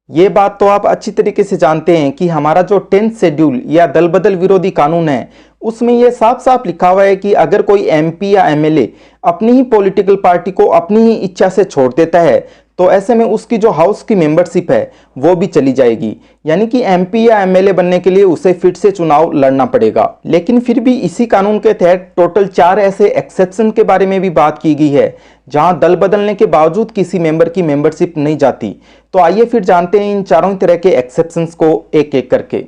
ये बात तो आप अच्छी तरीके से जानते हैं कि हमारा जो 10th शेड्यूल या दल बदल विरोधी कानून है उसमें यह साफ साफ लिखा हुआ है कि अगर कोई एमपी या एमएलए अपनी ही पॉलिटिकल पार्टी को अपनी ही इच्छा से छोड़ देता है तो ऐसे में उसकी जो हाउस की मेंबरशिप है वो भी चली जाएगी, यानी कि एमपी या एमएलए बनने के लिए उसे फिर से चुनाव लड़ना पड़ेगा। लेकिन फिर भी इसी कानून के तहत टोटल 4 ऐसे एक्सेप्शन के बारे में भी बात की गई है जहां दल बदलने के बावजूद किसी मेंबर की मेंबरशिप नहीं जाती। तो आइए फिर जानते हैं इन चारों तरह के एक्सेप्शंस को एक एक करके।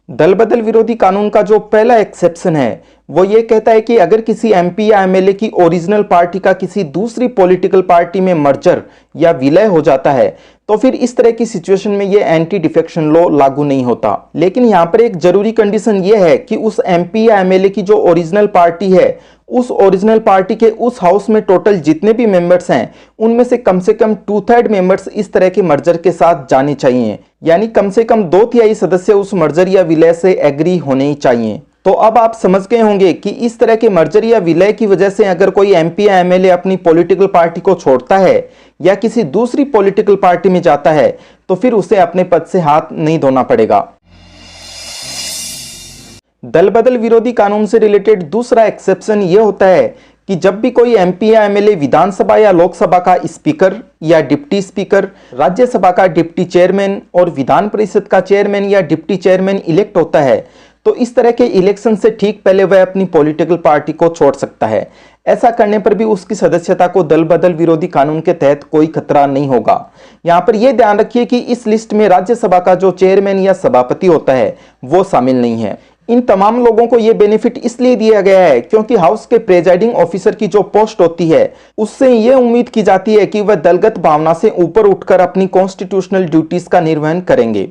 दल बदल विरोधी कानून का जो पहला एक्सेप्शन है वो ये कहता है कि अगर किसी एमपी या एमएलए की ओरिजिनल पार्टी का किसी दूसरी पॉलिटिकल पार्टी में मर्जर या विलय हो जाता है तो फिर इस तरह की सिचुएशन में ये एंटी डिफेक्शन लॉ लागू नहीं होता। लेकिन यहाँ पर एक जरूरी कंडीशन ये है कि उस एमपी या एमएलए की जो ओरिजिनल पार्टी है उस ओरिजिनल पार्टी के उस हाउस में टोटल जितने भी मेंबर्स हैं उनमें से कम 2/3 मेंबर्स इस तरह के मर्जर के साथ जाने चाहिए, यानी कम से कम 2/3 सदस्य उस मर्जर या विलय से एग्री होने ही चाहिए। तो अब आप समझ गए होंगे कि इस तरह के मर्जर या विलय की वजह से अगर कोई एमपी या एमएलए अपनी पॉलिटिकल पार्टी को छोड़ता है या किसी दूसरी पॉलिटिकल पार्टी में जाता है तो फिर उसे अपने पद से हाथ नहीं धोना पड़ेगा। दल बदल विरोधी कानून से रिलेटेड दूसरा एक्सेप्शन यह होता है कि जब भी कोई एमपी या एमएलए विधानसभा या लोकसभा का स्पीकर या डिप्टी स्पीकर, राज्यसभा का डिप्टी चेयरमैन और विधान परिषद का चेयरमैन या डिप्टी चेयरमैन इलेक्ट होता है तो इस तरह के इलेक्शन से ठीक पहले वह अपनी पॉलिटिकल पार्टी को छोड़ सकता है। ऐसा करने पर भी उसकी सदस्यता को दल बदल विरोधी कानून के तहत कोई खतरा नहीं होगा। यहाँ पर यह ध्यान रखिए कि इस लिस्ट में राज्यसभा का जो चेयरमैन या सभापति होता है वो शामिल नहीं है। इन तमाम लोगों को यह बेनिफिट इसलिए दिया गया है क्योंकि हाउस के प्रेजाइडिंग ऑफिसर की जो पोस्ट होती है उससे यह उम्मीद की जाती है कि वह दलगत भावना से ऊपर उठकर अपनी कॉन्स्टिट्यूशनल ड्यूटीज का निर्वहन करेंगे।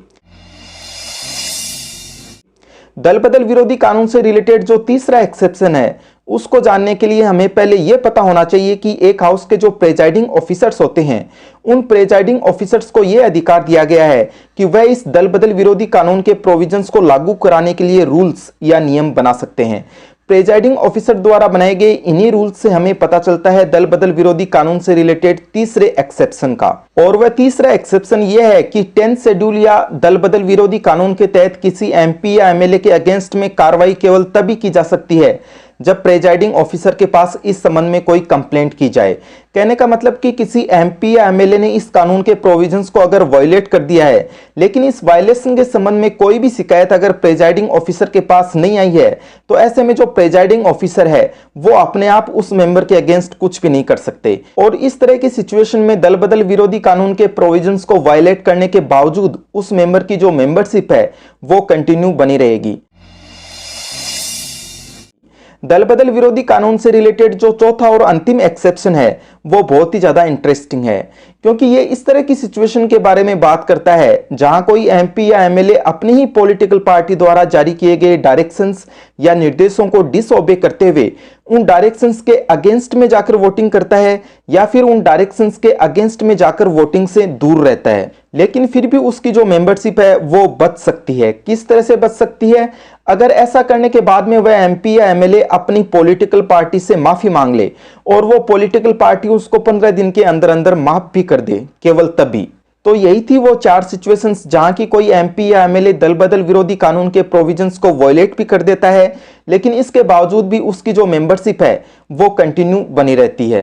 दल बदल विरोधी कानून से रिलेटेड जो तीसरा एक्सेप्शन है उसको जानने के लिए हमें पहले यह पता होना चाहिए कि एक हाउस के जो प्रेजाइडिंग ऑफिसर्स होते हैं उन प्रेजाइडिंग ऑफिसर्स को यह अधिकार दिया गया है कि वह इस दल बदल विरोधी कानून के प्रोविजंस को लागू कराने के लिए रूल्स या नियम बना सकते हैं। प्रेजाइडिंग ऑफिसर द्वारा बनाए गए इन्हीं रूल्स से हमें पता चलता है दल बदल विरोधी कानून से रिलेटेड तीसरे एक्सेप्शन का। और वह तीसरा एक्सेप्शन यह है कि 10th शेड्यूल या दल बदल विरोधी कानून के तहत किसी एमपी या एमएलए के अगेंस्ट में कार्रवाई केवल तभी की जा सकती है जब प्रेजाइडिंग ऑफिसर के पास इस संबंध में कोई कंप्लेंट की जाए। कहने का मतलब कि किसी एमपी या एमएलए ने इस कानून के प्रोविजंस को अगर वायलेट कर दिया है लेकिन इस वायलेशन के संबंध में कोई भी शिकायत अगर प्रेजाइडिंग ऑफिसर के पास नहीं आई है तो ऐसे में जो प्रेजाइडिंग ऑफिसर है वो अपने आप उस मेंबर के अगेंस्ट कुछ भी नहीं कर सकते। और इस तरह की सिचुएशन में दल बदल विरोधी कानून के प्रोविजंस को वायलेट करने के बावजूद उस मेंबर की जो मेंबरशिप है वो कंटिन्यू बनी रहेगी। दल बदल विरोधी कानून से रिलेटेड जो चौथा और अंतिम एक्सेप्शन है वो बहुत ही ज्यादा इंटरेस्टिंग है क्योंकि ये इस तरह की सिचुएशन के बारे में बात करता है जहां कोई एमपी या एमएलए अपनी ही पॉलिटिकल पार्टी द्वारा जारी किए गए डायरेक्शंस या निर्देशों को डिसओबे करते हुए उन डायरेक्शंस के अगेंस्ट में जाकर वोटिंग करता है या फिर उन डायरेक्शंस के अगेंस्ट में जाकर वोटिंग से दूर रहता है, लेकिन फिर भी उसकी जो मेंबरशिप है वो बच सकती है। किस तरह से बच सकती है? अगर ऐसा करने के बाद में वह एमपी या एमएलए अपनी पॉलिटिकल पार्टी से माफी मांग ले और वो पॉलिटिकल पार्टी उसको 15 दिन के अंदर अंदर माफ भी कर दे, केवल तभी। तो यही थी वो 4 सिचुएशंस जहां की कोई एमपी या एमएलए दल बदल विरोधी कानून के प्रोविजंस को वायलेट भी कर देता है लेकिन इसके बावजूद भी उसकी जो मेंबरशिप है वो कंटिन्यू बनी रहती है।